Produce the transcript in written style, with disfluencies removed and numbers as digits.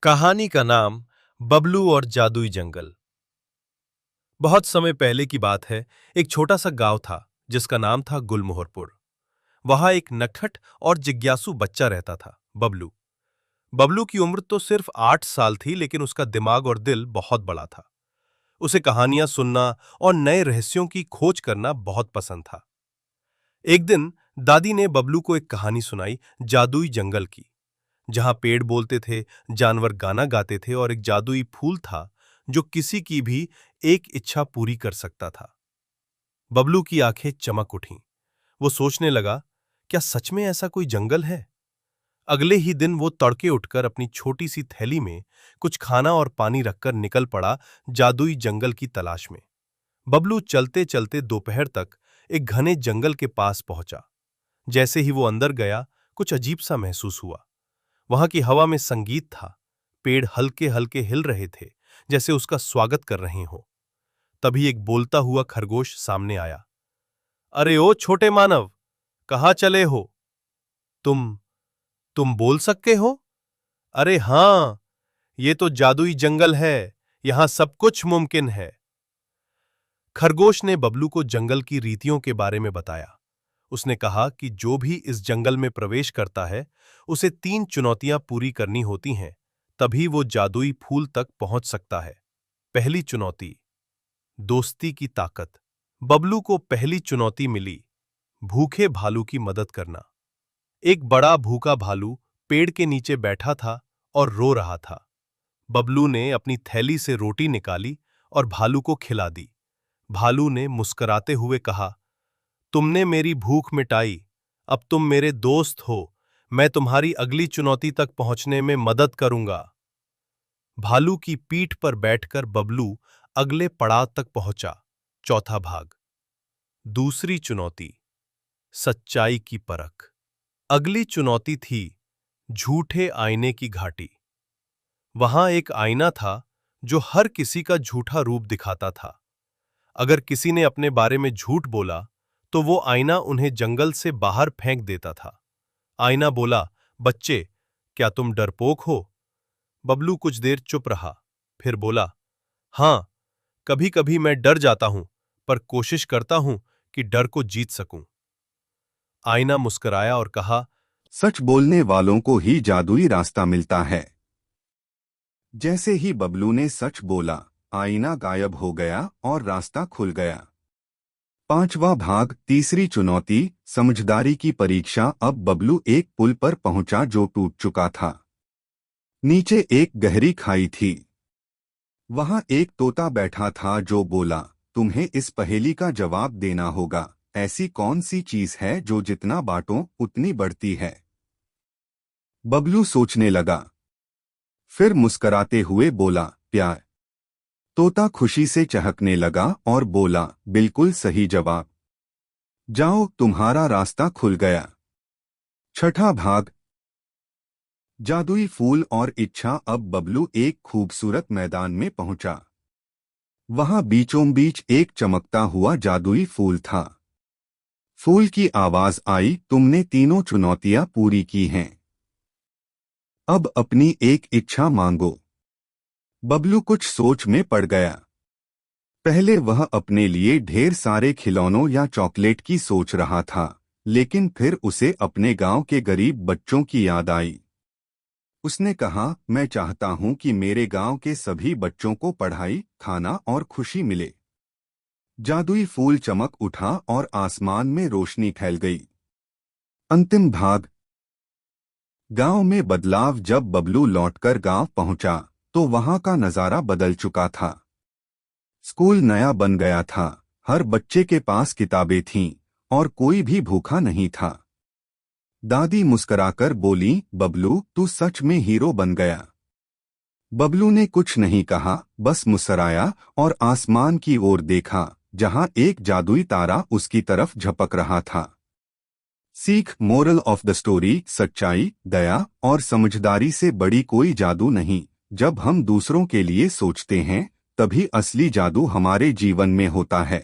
कहानी का नाम बबलू और जादुई जंगल। बहुत समय पहले की बात है। एक छोटा सा गांव था जिसका नाम था गुलमोहरपुर। वहां एक नटखट और जिज्ञासु बच्चा रहता था, बबलू। बबलू की उम्र तो सिर्फ 8 साल थी, लेकिन उसका दिमाग और दिल बहुत बड़ा था। उसे कहानियां सुनना और नए रहस्यों की खोज करना बहुत पसंद था। एक दिन दादी ने बबलू को एक कहानी सुनाई, जादुई जंगल की, जहां पेड़ बोलते थे, जानवर गाना गाते थे और एक जादुई फूल था जो किसी की भी एक इच्छा पूरी कर सकता था। बबलू की आंखें चमक उठीं। वो सोचने लगा, क्या सच में ऐसा कोई जंगल है? अगले ही दिन वो तड़के उठकर अपनी छोटी सी थैली में कुछ खाना और पानी रखकर निकल पड़ा जादुई जंगल की तलाश में। बबलू चलते चलते दोपहर तक एक घने जंगल के पास पहुंचा। जैसे ही वो अंदर गया, कुछ अजीब सा महसूस हुआ। वहां की हवा में संगीत था। पेड़ हल्के हल्के हिल रहे थे, जैसे उसका स्वागत कर रहे हो। तभी एक बोलता हुआ खरगोश सामने आया। अरे ओ छोटे मानव, कहाँ चले हो? तुम बोल सकते हो? अरे हां, ये तो जादुई जंगल है, यहां सब कुछ मुमकिन है। खरगोश ने बबलू को जंगल की रीतियों के बारे में बताया। उसने कहा कि जो भी इस जंगल में प्रवेश करता है, उसे 3 चुनौतियां पूरी करनी होती हैं, तभी वो जादुई फूल तक पहुंच सकता है। पहली चुनौती, दोस्ती की ताकत। बबलू को पहली चुनौती मिली, भूखे भालू की मदद करना। एक बड़ा भूखा भालू पेड़ के नीचे बैठा था और रो रहा था। बबलू ने अपनी थैली से रोटी निकाली और भालू को खिला दी। भालू ने मुस्कुराते हुए कहा, तुमने मेरी भूख मिटाई, अब तुम मेरे दोस्त हो, मैं तुम्हारी अगली चुनौती तक पहुंचने में मदद करूंगा। भालू की पीठ पर बैठकर बबलू अगले पड़ाव तक पहुंचा। चौथा भाग, दूसरी चुनौती, सच्चाई की परख। अगली चुनौती थी झूठे आईने की घाटी। वहां एक आईना था जो हर किसी का झूठा रूप दिखाता था। अगर किसी ने अपने बारे में झूठ बोला, तो वो आईना उन्हें जंगल से बाहर फेंक देता था। आईना बोला, बच्चे, क्या तुम डरपोक हो? बबलू कुछ देर चुप रहा, फिर बोला, हां, कभी कभी मैं डर जाता हूं, पर कोशिश करता हूं कि डर को जीत सकूं। आईना मुस्कुराया और कहा, सच बोलने वालों को ही जादुई रास्ता मिलता है। जैसे ही बबलू ने सच बोला, आईना गायब हो गया और रास्ता खुल गया। पांचवा भाग, तीसरी चुनौती, समझदारी की परीक्षा। अब बबलू एक पुल पर पहुंचा जो टूट चुका था। नीचे एक गहरी खाई थी। वहां एक तोता बैठा था जो बोला, तुम्हें इस पहेली का जवाब देना होगा। ऐसी कौन सी चीज है जो जितना बांटो उतनी बढ़ती है? बबलू सोचने लगा, फिर मुस्कराते हुए बोला, प्यार। तोता खुशी से चहकने लगा और बोला, बिल्कुल सही जवाब। जाओ, तुम्हारा रास्ता खुल गया। छठा भाग, जादुई फूल और इच्छा। अब बबलू एक खूबसूरत मैदान में पहुंचा। वहां बीचों बीच एक चमकता हुआ जादुई फूल था। फूल की आवाज आई, तुमने तीनों चुनौतियां पूरी की हैं। अब अपनी एक इच्छा मांगो। बबलू कुछ सोच में पड़ गया। पहले वह अपने लिए ढेर सारे खिलौनों या चॉकलेट की सोच रहा था, लेकिन फिर उसे अपने गांव के गरीब बच्चों की याद आई। उसने कहा, मैं चाहता हूं कि मेरे गांव के सभी बच्चों को पढ़ाई, खाना और खुशी मिले। जादुई फूल चमक उठा और आसमान में रोशनी फैल गई। अंतिम भाग, गांव में बदलाव। जब बबलू लौटकर गांव पहुंचा, तो वहां का नजारा बदल चुका था। स्कूल नया बन गया था, हर बच्चे के पास किताबें थीं और कोई भी भूखा नहीं था। दादी मुस्कुराकर बोली, बबलू, तू सच में हीरो बन गया। बबलू ने कुछ नहीं कहा, बस मुस्कुराया और आसमान की ओर देखा, जहां एक जादुई तारा उसकी तरफ झपक रहा था। सीख, मोरल ऑफ द स्टोरी, सच्चाई, दया और समझदारी से बड़ी कोई जादू नहीं। जब हम दूसरों के लिए सोचते हैं, तभी असली जादू हमारे जीवन में होता है।